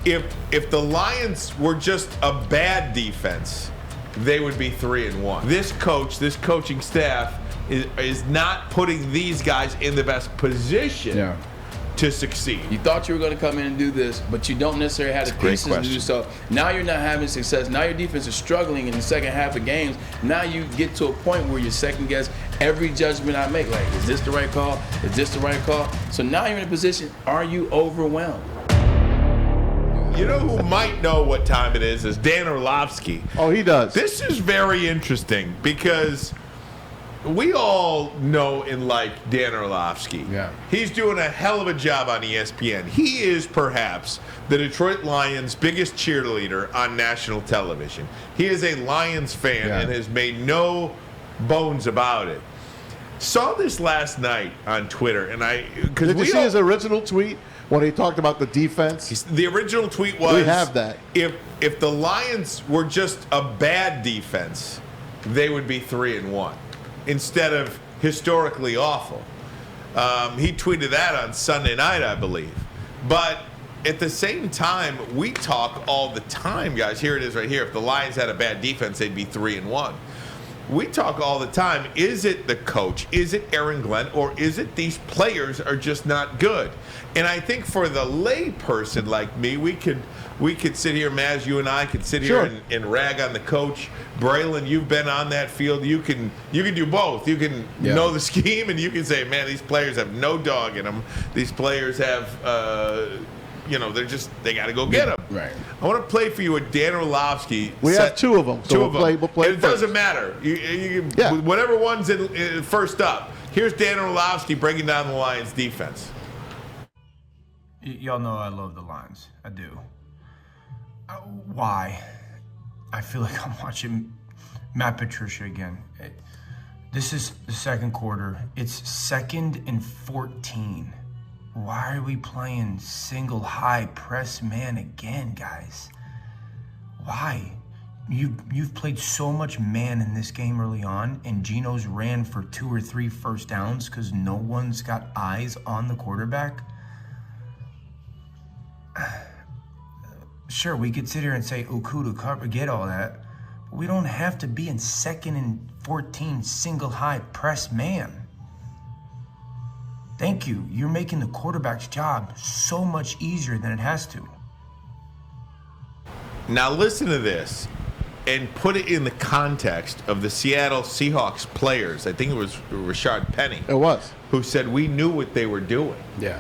if the Lions were just a bad defense, they would be 3-1. This coaching staff is not putting these guys in the best position to succeed. You thought you were going to come in and do this, but you don't necessarily have the pieces to do so. Now you're not having success. Now your defense is struggling in the second half of games. Now you get to a point where you second guess every judgment I make. Like, is this the right call? Is this the right call? So now you're in a position, are you overwhelmed? You know who might know what time it is Dan Orlovsky. Oh, he does. This is very interesting because we all know and like Dan Orlovsky. Yeah. He's doing a hell of a job on ESPN. He is perhaps the Detroit Lions' biggest cheerleader on national television. He is a Lions fan and has made no bones about it. Saw this last night on Twitter, and did you see his original tweet when he talked about the defense? The original tweet was, we have that. If the Lions were just a bad defense, they would be 3-1 instead of historically awful. He tweeted that on Sunday night, I believe. But at the same time, we talk all the time, guys. Here it is right here. If the Lions had a bad defense, they'd be 3-1. We talk all the time. Is it the coach? Is it Aaron Glenn? Or is it these players are just not good? And I think for the lay person like me, we could sit here, Maz, you and I could sit here and rag on the coach. Braylon, you've been on that field. You can do both. You can know the scheme, and you can say, man, these players have no dog in them. These players have, they got to go get them. Right. I want to play for you with Dan Orlovsky. We have two of them. So we'll play it doesn't matter. Whatever one's in first up. Here's Dan Orlovsky breaking down the Lions' defense. Y'all know I love the Lions. I do. Why? I feel like I'm watching Matt Patricia again. This is the second quarter. It's 2nd and 14. Why are we playing single high press man again, guys? Why? You've played so much man in this game early on, and Geno's ran for 2 or 3 first downs because no one's got eyes on the quarterback. Sure, we could sit here and say, Okuda, cover, get all that, but we don't have to be in 2nd and 14 single high press man. Thank you. You're making the quarterback's job so much easier than it has to. Now listen to this and put it in the context of the Seattle Seahawks players. I think it was Rashard Penny. It was. Who said we knew what they were doing. Yeah.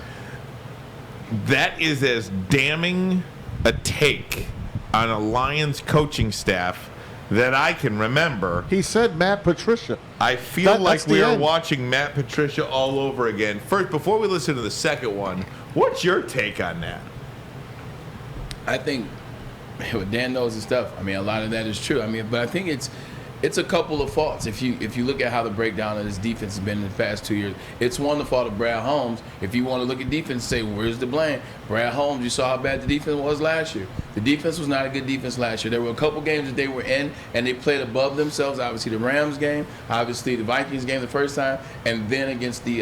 That is as damning a take on a Lions coaching staff that I can remember. He said Matt Patricia. I feel like we are watching Matt Patricia all over again. First, before we listen to the second one, what's your take on that? I think what Dan knows his stuff. I mean, a lot of that is true. I mean, but I think it's a couple of faults. If you look at how the breakdown of this defense has been in the past 2 years, it's one, the fault of Brad Holmes. If you want to look at defense and say, where's the blame? Brad Holmes, you saw how bad the defense was last year. The defense was not a good defense last year. There were a couple games that they were in, and they played above themselves. Obviously, the Rams game, obviously the Vikings game the first time, and then against the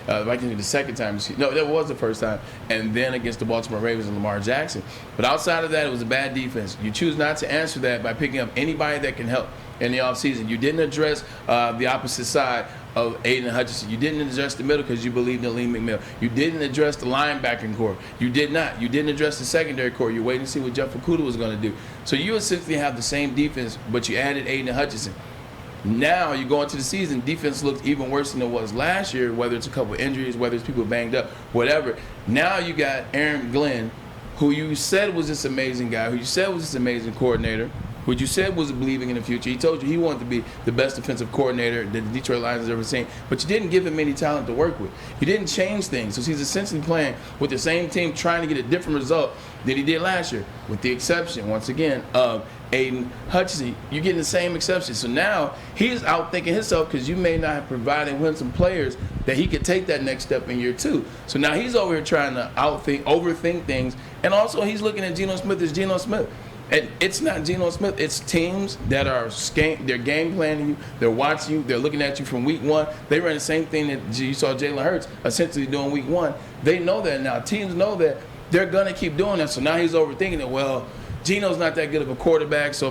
Vikings the second time. No, that was the first time, and then against the Baltimore Ravens and Lamar Jackson. But outside of that, it was a bad defense. You choose not to answer that by picking up anybody that can help in the offseason. You didn't address the opposite side of Aiden Hutchinson. You didn't address the middle because you believed in Lee McMill. You didn't address the linebacking core. You did not. You didn't address the secondary core. You're waiting to see what Jeff Okudah was going to do. So you essentially have the same defense, but you added Aiden Hutchinson. Now you go into the season, defense looks even worse than it was last year, whether it's a couple injuries, whether it's people banged up, whatever. Now you got Aaron Glenn, who you said was this amazing guy, who you said was this amazing coordinator, what you said was believing in the future. He told you he wanted to be the best defensive coordinator that the Detroit Lions has ever seen, but you didn't give him any talent to work with. You didn't change things. So he's essentially playing with the same team, trying to get a different result than he did last year, with the exception, once again, of Aiden Hutchinson. You're getting the same exception. So now he's outthinking himself because you may not have provided him some players that he could take that next step in year 2. So now he's over here trying to overthink things, and also he's looking at Geno Smith as Geno Smith. And it's not Geno Smith. It's teams that are they're game planning you. They're watching you. They're looking at you from week 1. They ran the same thing that you saw Jalen Hurts essentially doing week 1. They know that now. Teams know that they're gonna keep doing that. So now he's overthinking it. Well, Geno's not that good of a quarterback, so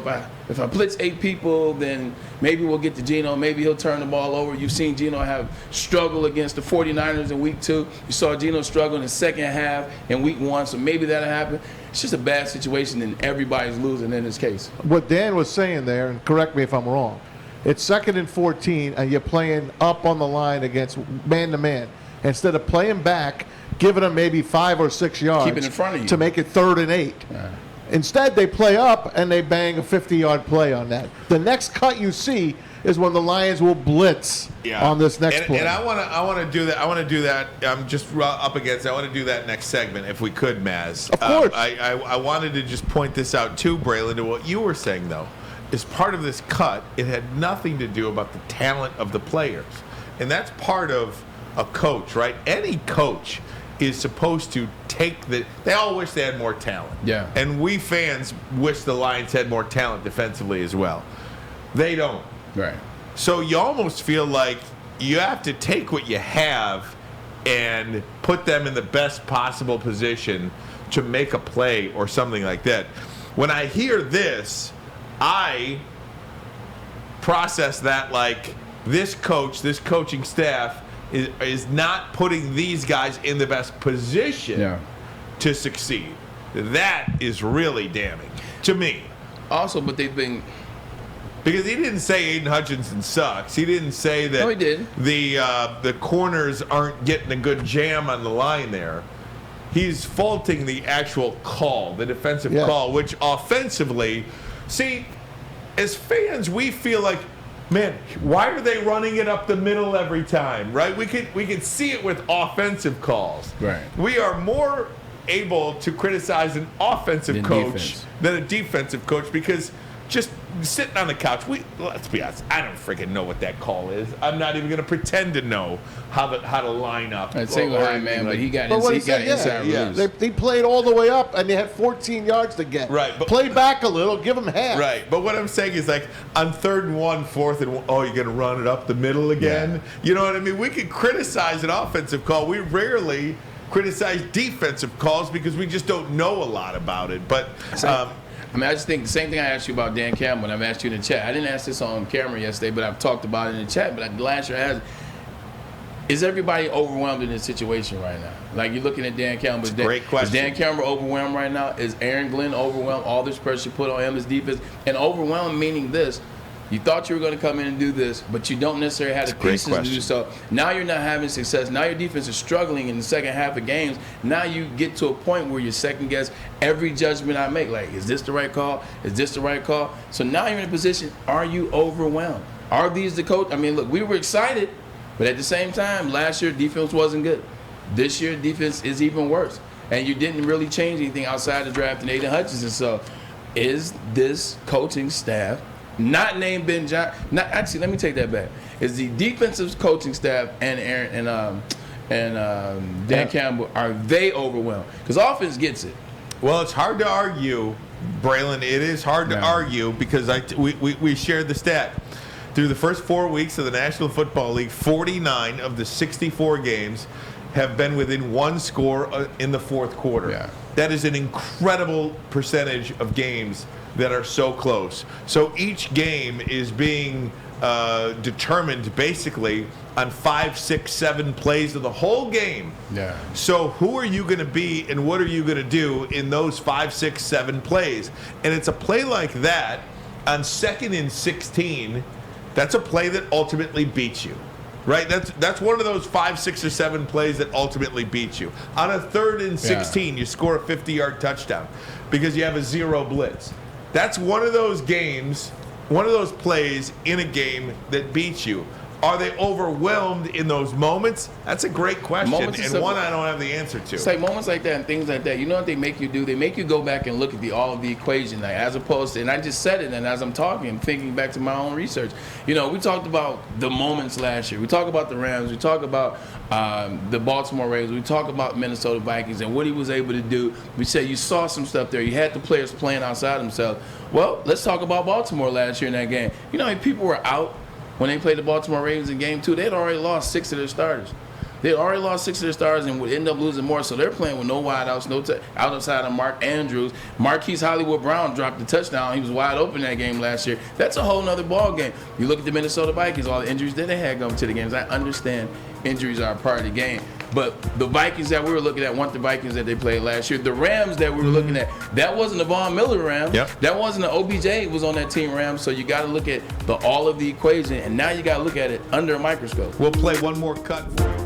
if I blitz 8 people, then maybe we'll get to Geno. Maybe he'll turn the ball over. You've seen Geno have struggle against the 49ers in week 2. You saw Geno struggle in the second half in week 1, so maybe that'll happen. It's just a bad situation, and everybody's losing in this case. What Dan was saying there, and correct me if I'm wrong, it's 2nd and 14, and you're playing up on the line against man-to-man. Instead of playing back, giving them maybe 5 or 6 yards Keep it in front of you to make it 3rd and 8. Instead, they play up and they bang a 50-yard play on that. The next cut you see is when the Lions will blitz on this next play. And I want to do that. I want to do that. I'm just up against it. I want to do that next segment if we could, Maz. Of course. I wanted to just point this out too, Braylon, to what you were saying though. As part of this cut, it had nothing to do about the talent of the players, and that's part of a coach, right? Any coach is supposed to take they all wish they had more talent. Yeah. And we fans wish the Lions had more talent defensively as well. They don't. Right. So you almost feel like you have to take what you have and put them in the best possible position to make a play or something like that. When I hear this, I process that like this coaching staff is not putting these guys in the best position to succeed. That is really damning to me. Also, but they've been... Because he didn't say Aiden Hutchinson sucks. He didn't say that No, he did. The corners aren't getting a good jam on the line there. He's faulting the actual call, the defensive call, which offensively, see, as fans, we feel like, man, why are they running it up the middle every time, right? We could see it with offensive calls. Right. We are more able to criticize an offensive coach defense. than a defensive coach because just sitting on the couch, let's be honest, I don't freaking know what that call is. I'm not even going to pretend to know how to line up. I'd say go ahead, man, but he got inside release. They played all the way up, and they had 14 yards to get. Right, but play back a little, give them half. Right, but what I'm saying is like on 3rd and 1, 4th and 1, oh, you're going to run it up the middle again? Yeah. You know what I mean? We can criticize an offensive call. We rarely criticize defensive calls because we just don't know a lot about it. But I just think the same thing I asked you about Dan Campbell, and I've asked you in the chat. I didn't ask this on camera yesterday, but I've talked about it in the chat. But last year, is everybody overwhelmed in this situation right now? Like, you're looking at Dan Campbell. Great question. Is Dan Campbell overwhelmed right now? Is Aaron Glenn overwhelmed? All this pressure put on him, his defense. And overwhelmed meaning this. You thought you were going to come in and do this, but you don't necessarily have the pieces to do so. Now you're not having success. Now your defense is struggling in the second half of games. Now you get to a point where you second guess every judgment I make. Like, is this the right call? Is this the right call? So now you're in a position, are you overwhelmed? Are these the coach? I mean, look, we were excited, but at the same time, last year defense wasn't good. This year defense is even worse. And you didn't really change anything outside the draft and Aiden Hutchinson. So is this coaching staff, not named Ben Johnson. Actually, let me take that back. Is the defensive coaching staff and Aaron and Dan Campbell, are they overwhelmed? Because offense gets it. Well, it's hard to argue, Braylon. It is hard to argue because we shared the stat. Through the first 4 weeks of the National Football League, 49 of the 64 games have been within one score in the fourth quarter. Yeah. That is an incredible percentage of games that are so close. So each game is being determined basically on 5, 6, 7 plays of the whole game. Yeah. So who are you going to be and what are you going to do in those 5, 6, 7 plays? And it's a play like that on 2nd and 16. That's a play that ultimately beats you. Right, that's one of those 5, 6, or 7 plays that ultimately beats you. On a 3rd and 16, you score a 50-yard touchdown because you have a 0 blitz. That's one of those games, one of those plays in a game that beats you. Are they overwhelmed in those moments? That's a great question, and one I don't have the answer to. It's like moments like that and things like that. You know what they make you do? They make you go back and look at all of the equation, like, as opposed to, and I just said it, and as I'm talking, I'm thinking back to my own research. You know, we talked about the moments last year. We talk about the Rams. We talk about the Baltimore Ravens. We talk about Minnesota Vikings and what he was able to do. We said you saw some stuff there. You had the players playing outside themselves. Well, let's talk about Baltimore last year in that game. You know how many people were out when they played the Baltimore Ravens in Game 2? They had already lost 6 of their starters. They already lost 6 of their stars and would end up losing more. So they're playing with no wideouts, outside of Mark Andrews. Marquise Hollywood Brown dropped the touchdown. He was wide open that game last year. That's a whole nother ball game. You look at the Minnesota Vikings, all the injuries that they had going to the games. I understand injuries are a part of the game. But the Vikings that we were looking at weren't the Vikings that they played last year. The Rams that we were looking at, that wasn't a Von Miller Ram. Yep. That wasn't an OBJ was on that team Ram. So you got to look at all of the equation, and now you got to look at it under a microscope. We'll play one more cut for you.